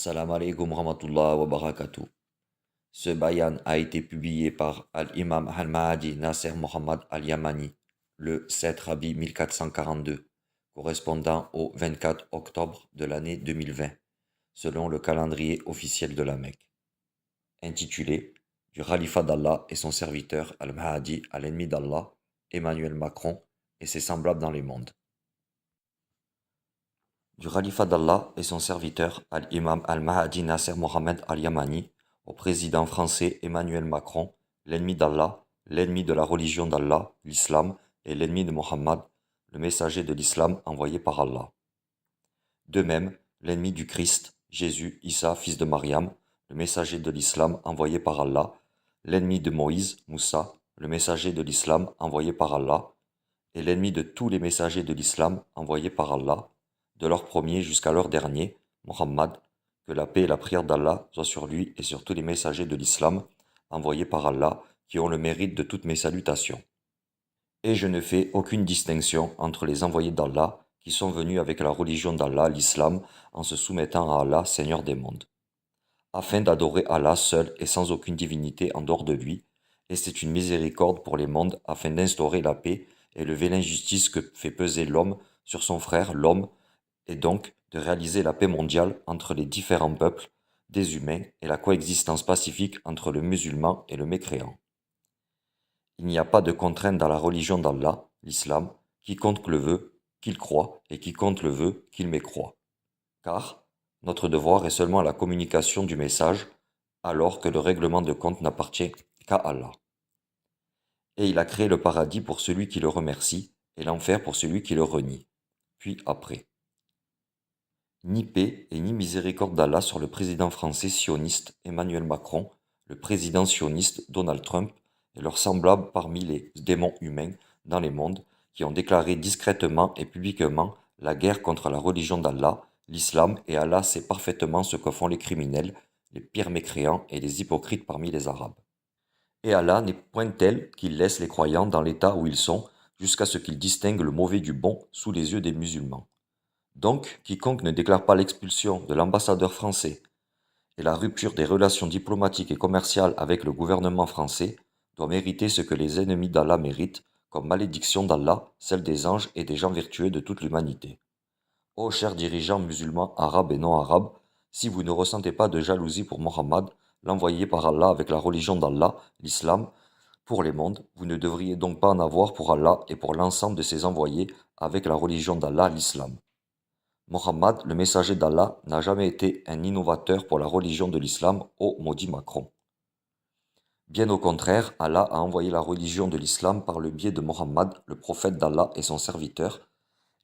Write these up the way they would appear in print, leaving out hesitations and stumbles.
Assalamu alaikum rahmatullah wa barakatuh. Ce bayan a été publié par Al-Imam Al-Mahdi Nasser Mohammad Al-Yamani le 7 Rabi 1442, correspondant au 24 octobre de l'année 2020, selon le calendrier officiel de la Mecque, intitulé Du Khalifa d'Allah et son serviteur Al-Mahdi à l'ennemi d'Allah, Emmanuel Macron et ses semblables dans les mondes. Du Khalifa d'Allah et son serviteur Al-Imam Al-Mahdi Nasser Mohamed Al-Yamani au président français Emmanuel Macron, l'ennemi d'Allah, l'ennemi de la religion d'Allah, l'islam, et l'ennemi de Mohammed, le messager de l'islam envoyé par Allah. De même, l'ennemi du Christ, Jésus, Issa, fils de Mariam, le messager de l'islam envoyé par Allah, l'ennemi de Moïse, Moussa, le messager de l'islam envoyé par Allah, et l'ennemi de tous les messagers de l'islam envoyés par Allah, de leur premier jusqu'à leur dernier, Mohammed, que la paix et la prière d'Allah soient sur lui et sur tous les messagers de l'islam envoyés par Allah, qui ont le mérite de toutes mes salutations. Et je ne fais aucune distinction entre les envoyés d'Allah, qui sont venus avec la religion d'Allah, l'islam, en se soumettant à Allah, Seigneur des mondes, afin d'adorer Allah seul et sans aucune divinité en dehors de lui, et c'est une miséricorde pour les mondes afin d'instaurer la paix et lever l'injustice que fait peser l'homme sur son frère, l'homme, et donc de réaliser la paix mondiale entre les différents peuples des humains et la coexistence pacifique entre le musulman et le mécréant. Il n'y a pas de contrainte dans la religion d'Allah, l'islam, quiconque le veut, qu'il croit, et quiconque le veut, qu'il mécroit. Car notre devoir est seulement la communication du message, alors que le règlement de compte n'appartient qu'à Allah. Et il a créé le paradis pour celui qui le remercie, et l'enfer pour celui qui le renie. Puis après. Ni paix et ni miséricorde d'Allah sur le président français sioniste Emmanuel Macron, le président sioniste Donald Trump et leurs semblables parmi les démons humains dans les mondes qui ont déclaré discrètement et publiquement la guerre contre la religion d'Allah, l'islam, et Allah sait parfaitement ce que font les criminels, les pires mécréants et les hypocrites parmi les Arabes. Et Allah n'est point tel qu'il laisse les croyants dans l'état où ils sont jusqu'à ce qu'ils distinguent le mauvais du bon sous les yeux des musulmans. Donc, quiconque ne déclare pas l'expulsion de l'ambassadeur français et la rupture des relations diplomatiques et commerciales avec le gouvernement français doit mériter ce que les ennemis d'Allah méritent, comme malédiction d'Allah, celle des anges et des gens vertueux de toute l'humanité. Ô chers dirigeants musulmans arabes et non arabes, si vous ne ressentez pas de jalousie pour Mohammed, l'envoyé par Allah avec la religion d'Allah, l'islam, pour les mondes, vous ne devriez donc pas en avoir pour Allah et pour l'ensemble de ses envoyés avec la religion d'Allah, l'islam. Mohammed, le messager d'Allah, n'a jamais été un innovateur pour la religion de l'islam, ô maudit Macron. Bien au contraire, Allah a envoyé la religion de l'islam par le biais de Mohammed, le prophète d'Allah et son serviteur,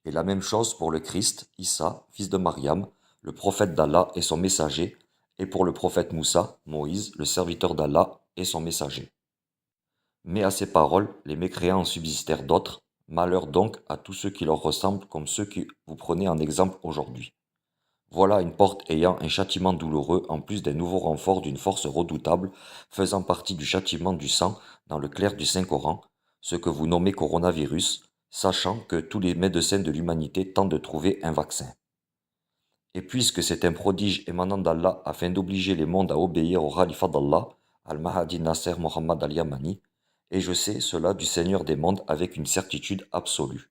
et la même chose pour le Christ, Issa, fils de Mariam, le prophète d'Allah et son messager, et pour le prophète Moussa, Moïse, le serviteur d'Allah et son messager. Mais à ces paroles, les mécréants en subsistèrent d'autres. Malheur donc à tous ceux qui leur ressemblent comme ceux que vous prenez en exemple aujourd'hui. Voilà une porte ayant un châtiment douloureux en plus d'un nouveau renfort d'une force redoutable faisant partie du châtiment du sang dans le clair du Saint-Coran, ce que vous nommez coronavirus, sachant que tous les médecins de l'humanité tentent de trouver un vaccin. Et puisque c'est un prodige émanant d'Allah afin d'obliger les mondes à obéir au Khalifa d'Allah, Al-Mahdi Nasser Mohammad Al-Yamani, et je sais cela du Seigneur des mondes avec une certitude absolue.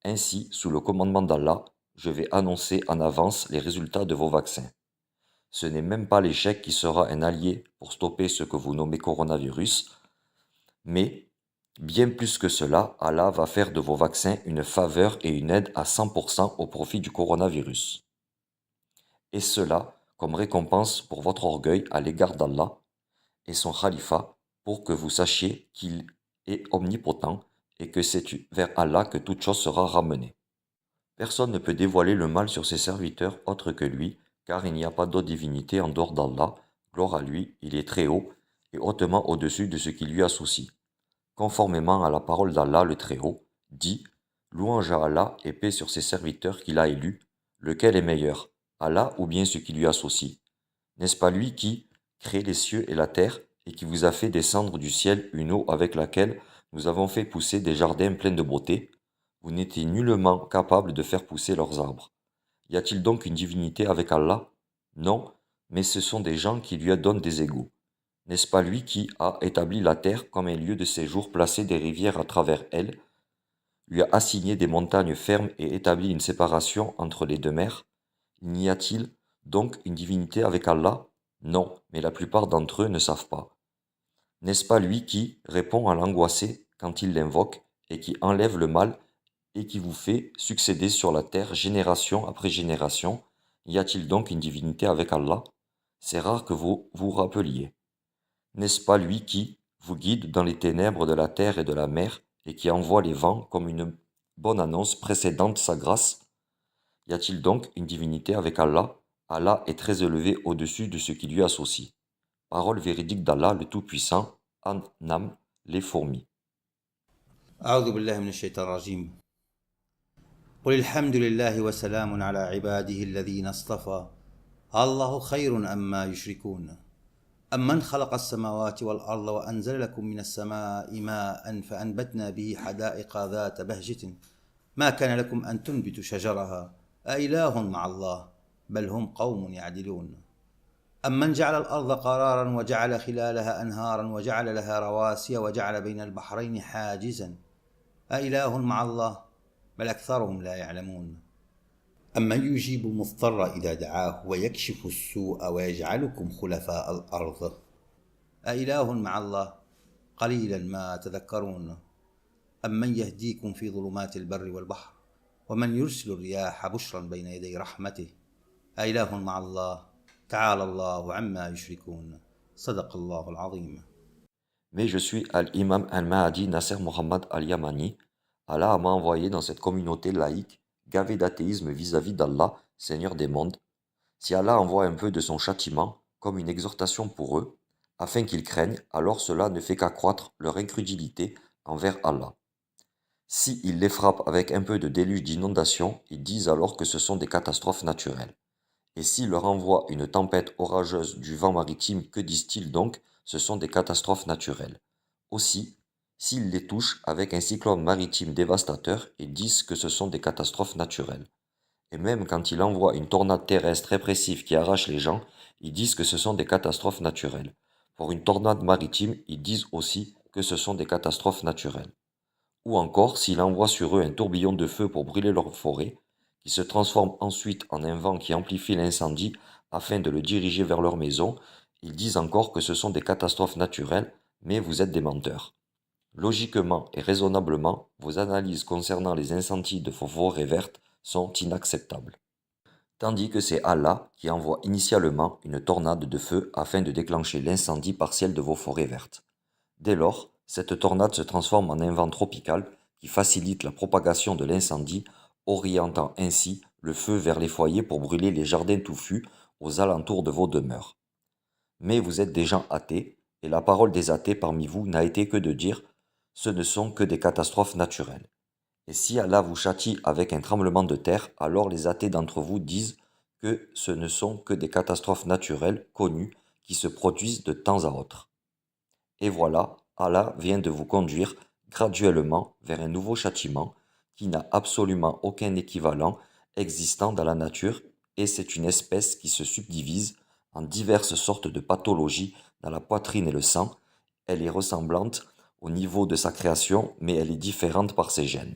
Ainsi, sous le commandement d'Allah, je vais annoncer en avance les résultats de vos vaccins. Ce n'est même pas l'échec qui sera un allié pour stopper ce que vous nommez coronavirus, mais, bien plus que cela, Allah va faire de vos vaccins une faveur et une aide à 100% au profit du coronavirus. Et cela comme récompense pour votre orgueil à l'égard d'Allah et son khalifa, pour que vous sachiez qu'il est omnipotent et que c'est vers Allah que toute chose sera ramenée. Personne ne peut dévoiler le mal sur ses serviteurs autre que lui, car il n'y a pas d'autre divinité en dehors d'Allah. Gloire à lui, il est très haut et hautement au-dessus de ce qui lui associe. Conformément à la parole d'Allah le Très-Haut, dit « Louange à Allah et paix sur ses serviteurs qu'il a élus, lequel est meilleur, Allah ou bien ce qui lui associe? N'est-ce pas lui qui crée les cieux et la terre et qui vous a fait descendre du ciel une eau avec laquelle nous avons fait pousser des jardins pleins de beauté? Vous n'étiez nullement capable de faire pousser leurs arbres. Y a-t-il donc une divinité avec Allah? Non, mais ce sont des gens qui lui donnent des égaux. N'est-ce pas lui qui a établi la terre comme un lieu de séjour, placé des rivières à travers elle, lui a assigné des montagnes fermes et établi une séparation entre les deux mers? N'y a-t-il donc une divinité avec Allah? Non, mais la plupart d'entre eux ne savent pas. N'est-ce pas lui qui répond à l'angoissé quand il l'invoque et qui enlève le mal et qui vous fait succéder sur la terre génération après génération? Y a-t-il donc une divinité avec Allah? C'est rare que vous vous rappeliez. N'est-ce pas lui qui vous guide dans les ténèbres de la terre et de la mer et qui envoie les vents comme une bonne annonce précédente sa grâce? Y a-t-il donc une divinité avec Allah? Allah est très élevé au-dessus de ce qui lui associe. Parole véridique d'Allah le Tout-Puissant, An-Nam, les fourmis. أعوذ بالله من الشيطان الرجيم. قل الحمد لله وسلام على عباده الذين اصطفى الله خير أما يشركون أمن خلق السماوات والأرض وأنزل لكم من السماء ماء فأنبتنا به حدائق ذات بهجة ما كان لكم أن تنبتوا شجرها أإله مع الله بل هم قوم يعدلون أمن جعل الأرض قرارا وجعل خلالها أنهارا وجعل لها رواسي وجعل بين البحرين حاجزا أإله مع الله بل أكثرهم لا يعلمون أمن يجيب المضطر إذا دعاه ويكشف السوء ويجعلكم خلفاء الأرض أإله مع الله قليلا ما تذكرون أمن يهديكم في ظلمات البر والبحر ومن يرسل الرياح بشرا بين يدي رحمته أإله مع الله تعالى الله عما يشركون صدق الله العظيم. Mais je suis Al-Imam Al-Mahdi Nasser Mohammad Al-Yamani. Allah m'a envoyé dans cette communauté laïque, gavée d'athéisme vis-à-vis d'Allah, Seigneur des mondes. Si Allah envoie un peu de son châtiment, comme une exhortation pour eux, afin qu'ils craignent, alors cela ne fait qu'accroître leur incrédulité envers Allah. Si il les frappe avec un peu de déluge d'inondation, ils disent alors que ce sont des catastrophes naturelles. Et s'il leur envoie une tempête orageuse du vent maritime, que disent-ils donc? Ce sont des catastrophes naturelles. Aussi, s'il les touche avec un cyclone maritime dévastateur, ils disent que ce sont des catastrophes naturelles. Et même quand il envoie une tornade terrestre répressive qui arrache les gens, ils disent que ce sont des catastrophes naturelles. Pour une tornade maritime, ils disent aussi que ce sont des catastrophes naturelles. Ou encore, s'il envoie sur eux un tourbillon de feu pour brûler leur forêt, qui se transforme ensuite en un vent qui amplifie l'incendie afin de le diriger vers leur maison, ils disent encore que ce sont des catastrophes naturelles, mais vous êtes des menteurs. Logiquement et raisonnablement, vos analyses concernant les incendies de vos forêts vertes sont inacceptables. Tandis que c'est Allah qui envoie initialement une tornade de feu afin de déclencher l'incendie partiel de vos forêts vertes. Dès lors, cette tornade se transforme en un vent tropical qui facilite la propagation de l'incendie, orientant ainsi le feu vers les foyers pour brûler les jardins touffus aux alentours de vos demeures. Mais vous êtes des gens athées, et la parole des athées parmi vous n'a été que de dire « ce ne sont que des catastrophes naturelles ». Et si Allah vous châtie avec un tremblement de terre, alors les athées d'entre vous disent que ce ne sont que des catastrophes naturelles connues qui se produisent de temps à autre. Et voilà, Allah vient de vous conduire graduellement vers un nouveau châtiment qui n'a absolument aucun équivalent existant dans la nature, et c'est une espèce qui se subdivise en diverses sortes de pathologies dans la poitrine et le sang. Elle est ressemblante au niveau de sa création, mais elle est différente par ses gènes.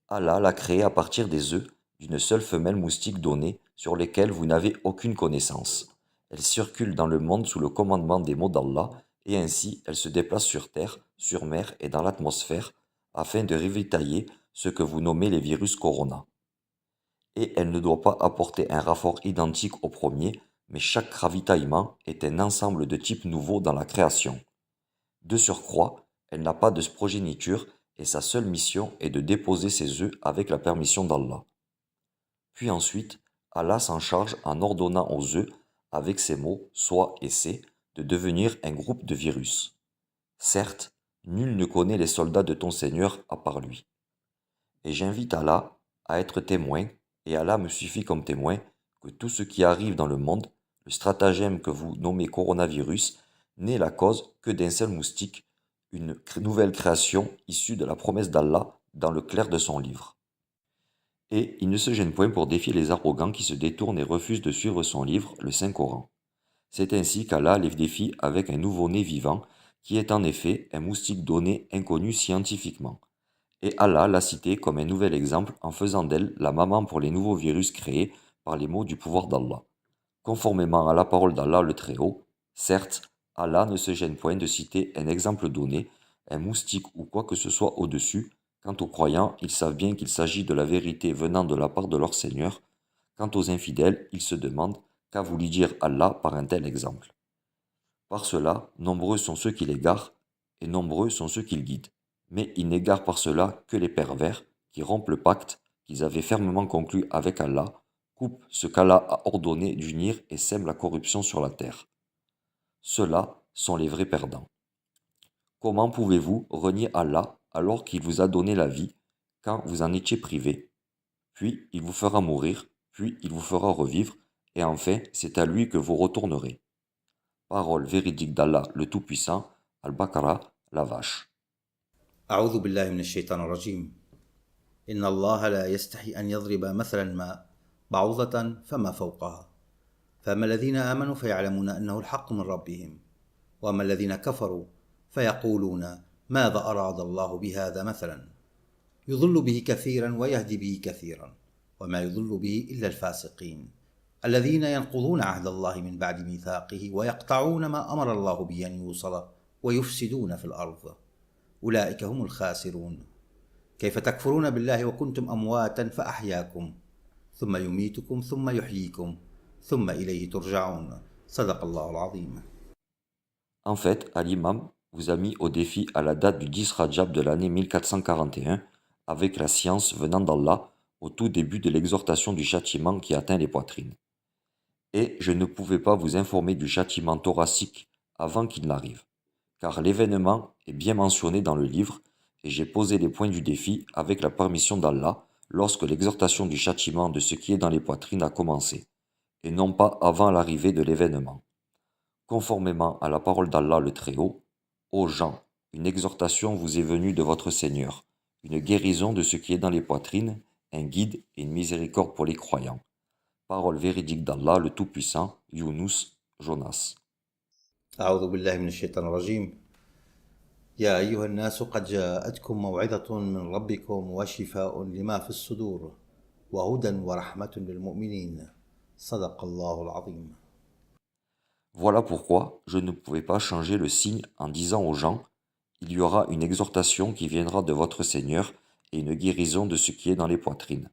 Allah l'a créée à partir des œufs d'une seule femelle moustique donnée sur lesquels vous n'avez aucune connaissance. Elle circule dans le monde sous le commandement des mots d'Allah, et ainsi elle se déplace sur terre, sur mer et dans l'atmosphère, afin de ravitailler ce que vous nommez les virus corona. Et elle ne doit pas apporter un rapport identique au premier, mais chaque ravitaillement est un ensemble de types nouveaux dans la création. De surcroît, elle n'a pas de progéniture et sa seule mission est de déposer ses œufs avec la permission d'Allah. Puis ensuite, Allah s'en charge en ordonnant aux œufs, avec ces mots, soit et c'est, de devenir un groupe de virus. Certes, nul ne connaît les soldats de ton Seigneur à part lui. Et j'invite Allah à être témoin, et Allah me suffit comme témoin, que tout ce qui arrive dans le monde, le stratagème que vous nommez coronavirus, n'est la cause que d'un seul moustique, une nouvelle création issue de la promesse d'Allah dans le clair de son livre. Et il ne se gêne point pour défier les arrogants qui se détournent et refusent de suivre son livre, le Saint-Coran. C'est ainsi qu'Allah les défie avec un nouveau-né vivant, qui est en effet un moustique donné inconnu scientifiquement. Et Allah l'a cité comme un nouvel exemple en faisant d'elle la maman pour les nouveaux virus créés par les mots du pouvoir d'Allah. Conformément à la parole d'Allah le Très-Haut, certes, Allah ne se gêne point de citer un exemple donné, un moustique ou quoi que ce soit au-dessus. Quant aux croyants, ils savent bien qu'il s'agit de la vérité venant de la part de leur Seigneur. Quant aux infidèles, ils se demandent qu'a voulu dire Allah par un tel exemple. Par cela, nombreux sont ceux qui l'égarent, et nombreux sont ceux qui le guident. Mais ils n'égarent par cela que les pervers, qui rompent le pacte qu'ils avaient fermement conclu avec Allah, coupent ce qu'Allah a ordonné d'unir et sèment la corruption sur la terre. Ceux-là sont les vrais perdants. Comment pouvez-vous renier Allah alors qu'il vous a donné la vie, quand vous en étiez privé? Puis il vous fera mourir, puis il vous fera revivre, et enfin c'est à lui que vous retournerez. Parole véridique d'Allah le Tout-Puissant, Al-Baqarah, la vache. أعوذ بالله من الشيطان الرجيم. إن الله لا يستحي أن يضرب مثلا ما بعوضة فما فوقها فأما الذين آمنوا فيعلمون أنه الحق من ربهم وأما الذين كفروا فيقولون ماذا أراد الله بهذا مثلا يضل به كثيرا ويهدي به كثيرا وما يضل به إلا الفاسقين الذين ينقضون عهد الله من بعد ميثاقه ويقطعون ما أمر الله به أن يوصل ويفسدون في الأرض أولئك هم الخاسرون كيف تكفرون بالله وكنتم أمواتا فأحياكم ثم يميتكم ثم يحييكم ثم إليه ترجعون صدق الله العظيم. En fait, Al-Imam vous a mis au défi à la date du 10 Rajab de l'année 1441, avec la science venant d'Allah au tout début de l'exhortation du châtiment qui atteint les poitrines. Et je ne pouvais pas vous informer du châtiment thoracique avant qu'il n'arrive, car l'événement est bien mentionné dans le livre, et j'ai posé les points du défi avec la permission d'Allah lorsque l'exhortation du châtiment de ce qui est dans les poitrines a commencé, et non pas avant l'arrivée de l'événement. Conformément à la parole d'Allah le Très-Haut, ô gens, une exhortation vous est venue de votre Seigneur, une guérison de ce qui est dans les poitrines, un guide et une miséricorde pour les croyants. Parole véridique d'Allah le Tout-Puissant, Younous, Jonas. أعوذ بالله من الشيطان الرجيم. يا أيها الناس قد جاءتكم موعظة من ربكم وشفاء لما في الصدور وهدى ورحمة للمؤمنين صدق الله العظيم. Voilà pourquoi je ne pouvais pas changer le signe en disant aux gens, il y aura une exhortation qui viendra de votre Seigneur et une guérison de ce qui est dans les poitrines.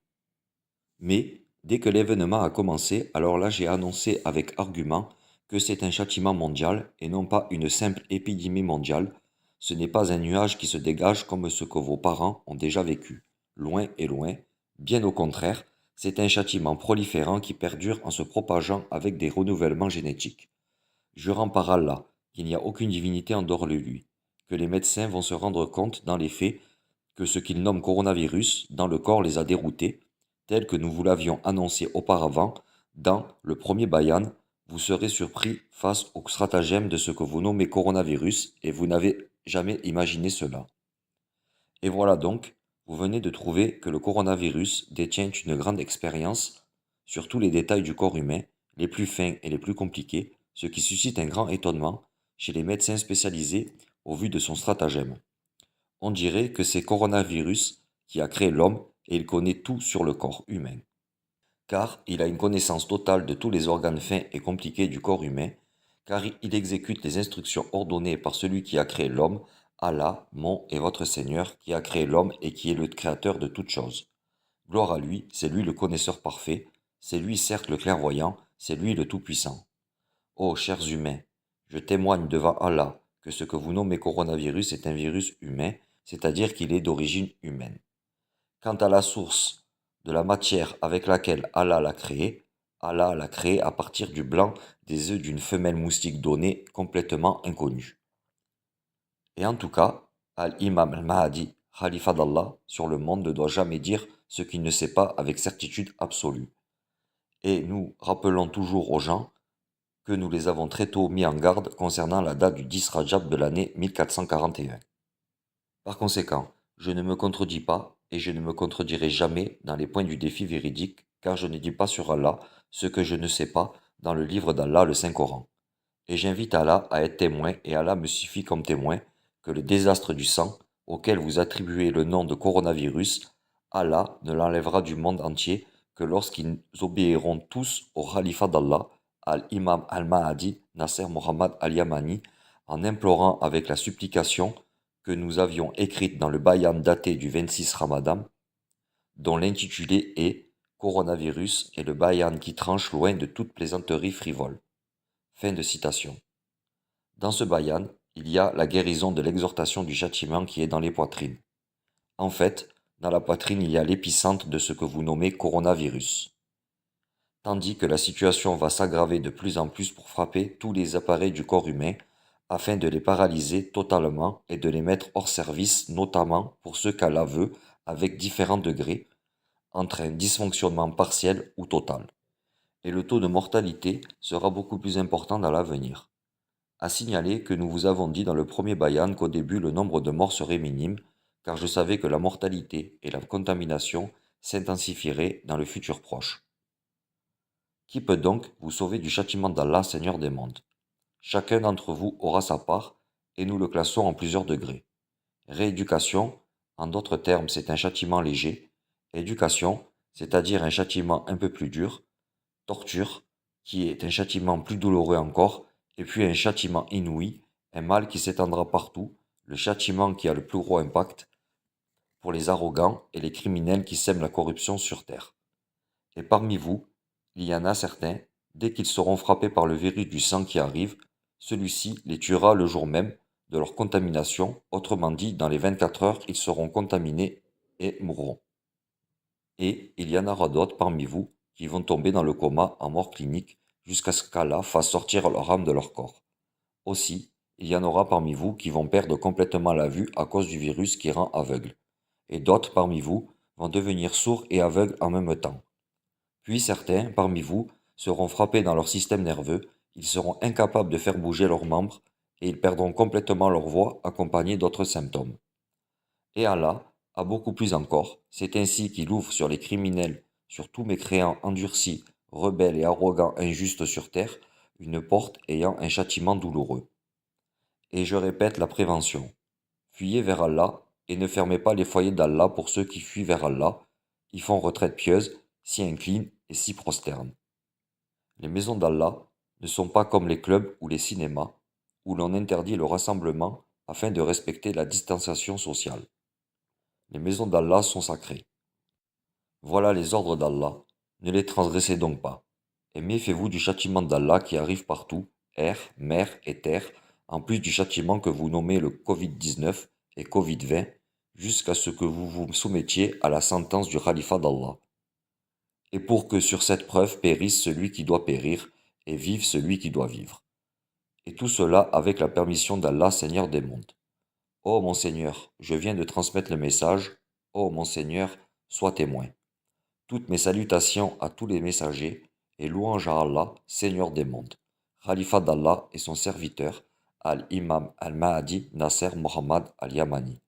Mais, dès que l'événement a commencé, alors là j'ai annoncé avec argument que c'est un châtiment mondial et non pas une simple épidémie mondiale. Ce n'est pas un nuage qui se dégage comme ce que vos parents ont déjà vécu, loin et loin. Bien au contraire, c'est un châtiment proliférant qui perdure en se propageant avec des renouvellements génétiques. Jurant par Allah qu'il n'y a aucune divinité en dehors de lui, que les médecins vont se rendre compte dans les faits que ce qu'ils nomment coronavirus dans le corps les a déroutés, tel que nous vous l'avions annoncé auparavant dans le premier bayan. Vous serez surpris face au stratagème de ce que vous nommez coronavirus et vous n'avez jamais imaginé cela. Et voilà donc, vous venez de trouver que le coronavirus détient une grande expérience sur tous les détails du corps humain, les plus fins et les plus compliqués, ce qui suscite un grand étonnement chez les médecins spécialisés au vu de son stratagème. On dirait que c'est coronavirus qui a créé l'homme et il connaît tout sur le corps humain. Car il a une connaissance totale de tous les organes fins et compliqués du corps humain, car il exécute les instructions ordonnées par celui qui a créé l'homme, Allah, mon et votre Seigneur, qui a créé l'homme et qui est le créateur de toutes choses. Gloire à lui, c'est lui le connaisseur parfait, c'est lui certes le clairvoyant, c'est lui le tout-puissant. Ô chers humains, je témoigne devant Allah que ce que vous nommez coronavirus est un virus humain, c'est-à-dire qu'il est d'origine humaine. Quant à la source de la matière avec laquelle Allah l'a créé à partir du blanc des œufs d'une femelle moustique donnée complètement inconnue. Et en tout cas, Al-Imam al-Mahdi, Khalifa d'Allah sur le monde, ne doit jamais dire ce qu'il ne sait pas avec certitude absolue. Et nous rappelons toujours aux gens que nous les avons très tôt mis en garde concernant la date du 10 Rajab de l'année 1441. Par conséquent, je ne me contredis pas et je ne me contredirai jamais dans les points du défi véridique, car je ne dis pas sur Allah ce que je ne sais pas dans le livre d'Allah, le Saint-Coran. Et j'invite Allah à être témoin, et Allah me suffit comme témoin, que le désastre du sang, auquel vous attribuez le nom de coronavirus, Allah ne l'enlèvera du monde entier que lorsqu'ils obéiront tous au khalifa d'Allah, al-Imam al-Mahdi Nasser Mohammad al-Yamani, en implorant avec la supplication que nous avions écrite dans le bayan daté du 26 Ramadan, dont l'intitulé est Coronavirus et le bayan qui tranche loin de toute plaisanterie frivole. Fin de citation. Dans ce bayan, il y a la guérison de l'exhortation du châtiment qui est dans les poitrines. En fait, dans la poitrine, il y a l'épicentre de ce que vous nommez coronavirus. Tandis que la situation va s'aggraver de plus en plus pour frapper tous les appareils du corps humain afin de les paralyser totalement et de les mettre hors service, notamment pour ceux qu'Allah veut, avec différents degrés, entre un dysfonctionnement partiel ou total. Et le taux de mortalité sera beaucoup plus important dans l'avenir. À signaler que nous vous avons dit dans le premier bayan qu'au début le nombre de morts serait minime, car je savais que la mortalité et la contamination s'intensifieraient dans le futur proche. Qui peut donc vous sauver du châtiment d'Allah, Seigneur des mondes? Chacun d'entre vous aura sa part, et nous le classons en plusieurs degrés. Rééducation, en d'autres termes, c'est un châtiment léger. Éducation, c'est-à-dire un châtiment un peu plus dur. Torture, qui est un châtiment plus douloureux encore. Et puis un châtiment inouï, un mal qui s'étendra partout, le châtiment qui a le plus gros impact pour les arrogants et les criminels qui sèment la corruption sur terre. Et parmi vous, il y en a certains, dès qu'ils seront frappés par le virus du sang qui arrive, celui-ci les tuera le jour même de leur contamination, autrement dit, dans les 24 heures, ils seront contaminés et mourront. Et il y en aura d'autres parmi vous qui vont tomber dans le coma en mort clinique jusqu'à ce qu'Allah fasse sortir leur âme de leur corps. Aussi, il y en aura parmi vous qui vont perdre complètement la vue à cause du virus qui rend aveugle. Et d'autres parmi vous vont devenir sourds et aveugles en même temps. Puis certains parmi vous seront frappés dans leur système nerveux, ils seront incapables de faire bouger leurs membres et ils perdront complètement leur voix accompagnés d'autres symptômes. Et Allah a beaucoup plus encore, c'est ainsi qu'il ouvre sur les criminels, sur tous mécréants endurcis, rebelles et arrogants injustes sur terre, une porte ayant un châtiment douloureux. Et je répète la prévention. Fuyez vers Allah et ne fermez pas les foyers d'Allah pour ceux qui fuient vers Allah, y font retraite pieuse, s'y inclinent et s'y prosternent. Les maisons d'Allah ne sont pas comme les clubs ou les cinémas, où l'on interdit le rassemblement afin de respecter la distanciation sociale. Les maisons d'Allah sont sacrées. Voilà les ordres d'Allah, ne les transgressez donc pas. Et méfiez-vous du châtiment d'Allah qui arrive partout, air, mer et terre, en plus du châtiment que vous nommez le Covid-19 et Covid-20, jusqu'à ce que vous vous soumettiez à la sentence du khalifa d'Allah. Et pour que sur cette preuve périsse celui qui doit périr, et vive celui qui doit vivre. Et tout cela avec la permission d'Allah, Seigneur des mondes. Ô mon Seigneur, je viens de transmettre le message. Ô mon Seigneur, sois témoin. Toutes mes salutations à tous les messagers et louange à Allah, Seigneur des mondes, Khalifa d'Allah et son serviteur, Al-Imam al-Mahdi Nasser Mohammad al-Yamani.